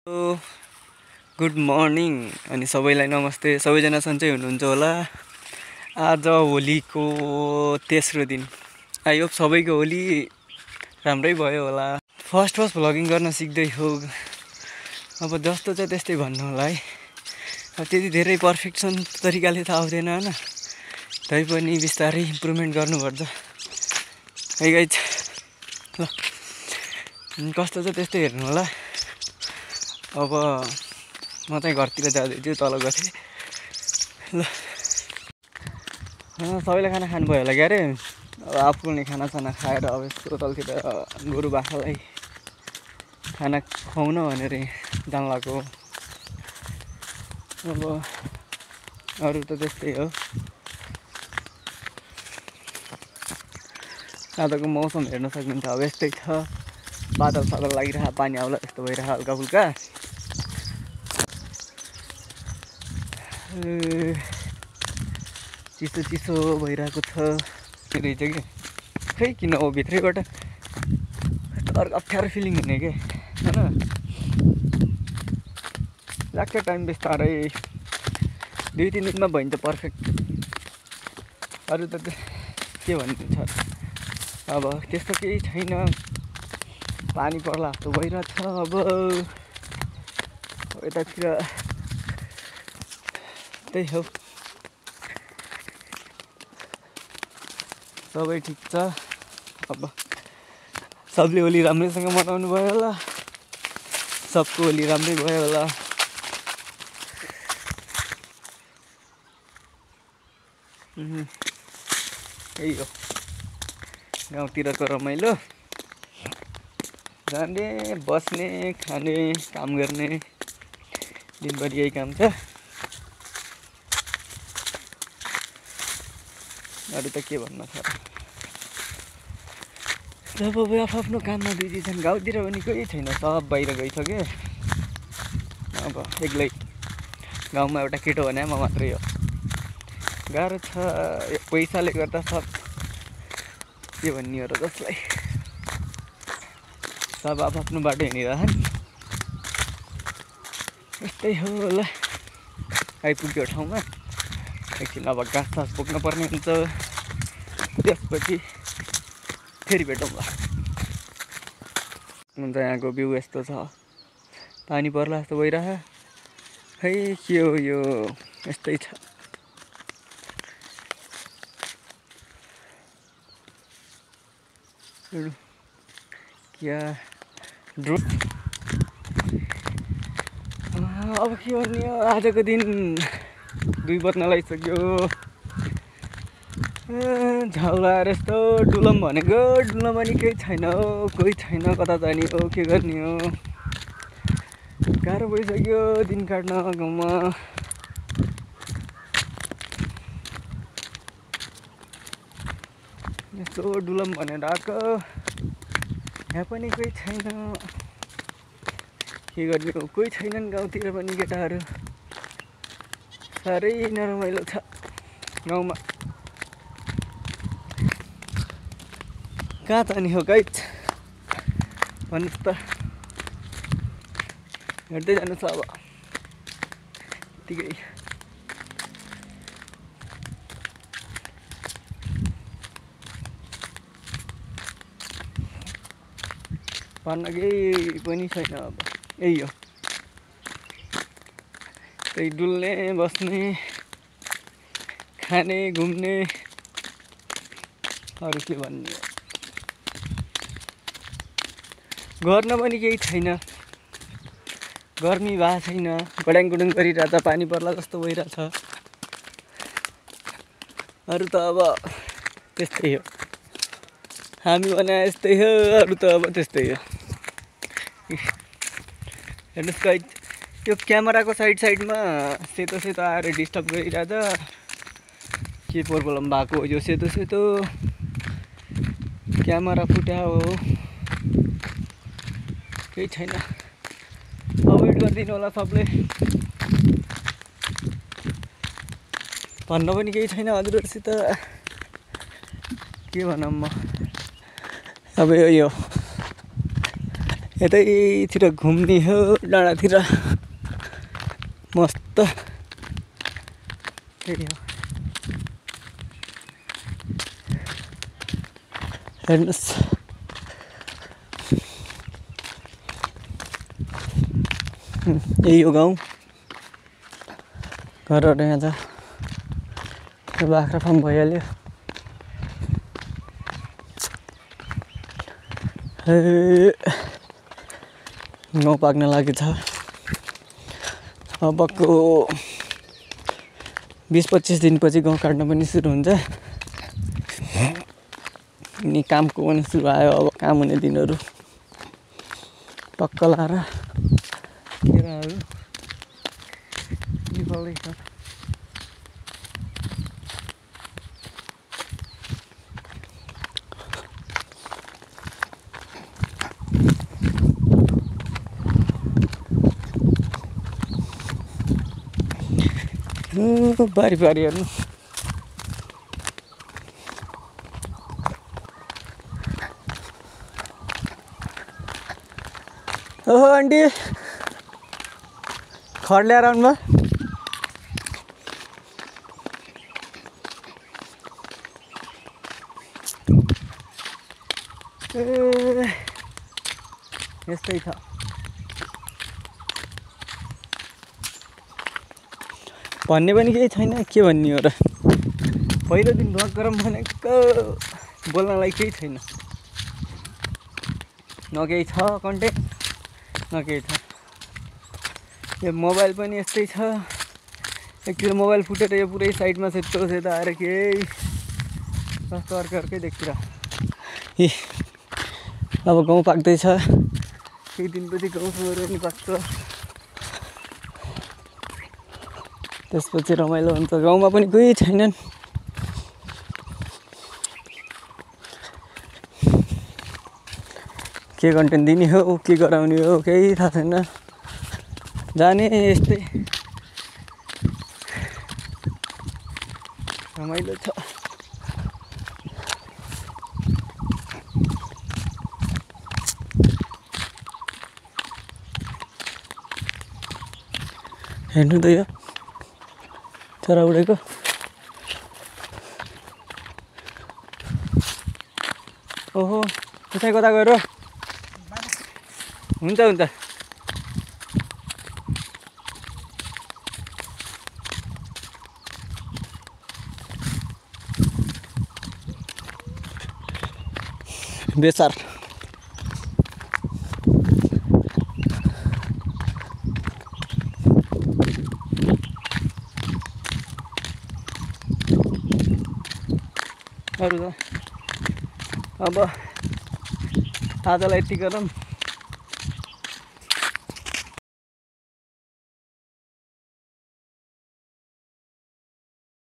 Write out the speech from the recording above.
Good morning अनि सबैलाई नमस्ते। सबैजना सन्चै हुनुहुन्छ होला। आज होलीको तेस्रो दिन। आई होप सबैको होली राम्रै भयो होला। फर्स्ट भ्लगिङ गर्न सिक्दै हो। अब जस्तो छ त्यस्तै भन्नु होला है। अब त्यति धेरै पर्फेक्सन तरिकाले त आउँदैन होइन, तैपनि बिस्तारै इम्प्रुभमेन्ट गर्नुपर्छ है गाइज। ल कस्तो छ त्यस्तै हेर्नु होला। अब म चाहिँ घरतिर जाँदैछु, तल गएँ। ल सबैले खाना खानुभयो होला क्यारे। अब आफूले खानासाना खाएर अब यस्तो तलतिर गोरु बाख्रालाई खाना खुवाउन भनेर जान लाग्यो। अब अरू त त्यस्तै हो। आजको मौसम हेर्न सक्नुहुन्छ, अब यस्तै छ। बादल सादल लागिरहेको, पानी आउला यस्तो भइरहेको हल्का फुल्का। चिसो चिसो भइरहेको छ रहेछ कि खै किन हो भित्रैबाट अर्को अप्ठ्यारो फिलिङ हुने के होइन। लाग्छ टाइम बिस्तारै 2-3 दिनमा भइन्छ पर्फेक्ट। अरू त के भन्नु छ, अब त्यस्तो केही छैन। पानी पर्ला जस्तो भइरहेछ। अब यतातिर त्यही हो, सबै ठिक छ। अब सबले होली राम्रैसँग मनाउनु भयो होला, सबको होली राम्रै भयो होला। यही हो गाउँतिरको रमाइलो। जाने बस्ने खाने काम गर्ने, दिनभरि यही काम छ। अरू त के भन्न छ। जब आफ्नो काममा बिजी छन्। गाउँतिर पनि कोही छैन, सब बाहिर गइसक्यो। अब एक्लै गाउँमा एउटा केटो भने म मात्रै हो। गाह्रो छ, पैसाले गर्दा सब के भन्ने हो र जसलाई। सब आफ्नो बाटो हिँडिरहन्। यस्तै हो होला। आइपुग्यो ठाउँमा एकछिन अब घाँस सास बोक्न पर्ने हुन्छ, त्यसपछि फेरि भेटौँला। हुन्छ यहाँको भ्यू यस्तो छ, पानी पर्ला जस्तो भइरह। खै के हो यो, यस्तै छ। क्या ड्रोन अब के भन्ने हो। आजको दिन 2 बज्न लागिसक्यो। झौलाएर यस्तो डुलम भनेको डुल्न पनि केही छैन हो, कोही छैन। कता जाने हो, के गर्ने हो। गाह्रो भइसक्यो दिन काट्न गाउँमा। यस्तो डुलम भनेर आएको, यहाँ पनि कोही छैन। के गर्ने हो, कोही छैनन् गाउँतिर पनि केटाहरू। साह्रै नरमाइलो छ गाउँमा। कहाँ जाने हो गाइज भन्नुहोस् त। हेर्दै जानुहोस् अब यतिकै। भन्न केही पनि छैन। अब यही हो, त्यही डुल्ने बस्ने खाने घुम्ने, अरू के भन्ने हो। गर्न पनि केही छैन, गर्मी भएको छैन। गड्याङ गुडुङ गरिरहेछ, पानी पर्ला जस्तो भइरहेछ। अरू त अब त्यस्तै हो, हामी भने यस्तै हो। अरू त अब त्यस्तै हो। हेर्नुहोस् गाइज, यो क्यामेराको साइडमा सेतो सेतो आएर डिस्टर्ब गरिरहेछ। के प्रब्लम भएको हो यो सेतो सेतो। क्यामेरा फुट्या हो, केही छैन। अभोइड गरिदिनु होला सबले। भन्न पनि केही छैन हजुरहरूसित। के भनौँ म। अब यो यतैतिर घुम्ने हो डाँडातिर मस्त त्यही हो हेर्नुहोस् यही हो गाउँ घरहरू यहाँ छ बाख्रा फार्म भइहाल्यो गाउँ पाक्न लागि छ अबको 20-25 दिनपछि गाउँ काट्न पनि सुरु हुन्छ अनि कामको पनि सुरु आयो अब काम हुने दिनहरू टक्क लाएर केराहरू निकाल्दैछ बारी बारी हेर्नु ओहो आन्टी खड ल्याएर आउनुभयो ए यस्तै छ भन्ने पनि केही छैन के भन्ने हो र पहिलो दिन भ्लग गरौँ भनेको बोल्नलाई केही छैन न केही छ कन्टेन्ट न केही छ यो मोबाइल पनि यस्तै छ एकतिर मोबाइल फुटेर यो पुरै साइडमा सेतो सेतो आएर केही कस्तो अर्कै देखिरह ए अब गाउँ पाक्दैछ केही दिनपछि गाउँ पनि पाक्छ त्यसपछि रमाइलो हुन्छ गाउँमा पनि कोही छैनन् के कन्टेन्ट दिने हो के गराउने हो केही थाहा छैन जाने यस्तै रमाइलो छ हेर्नु त यो चरा उडेको ओहो त्यसै कता गएर हुन्छ हुन्छ बेसार अरू त अब आजलाई यति गरौँ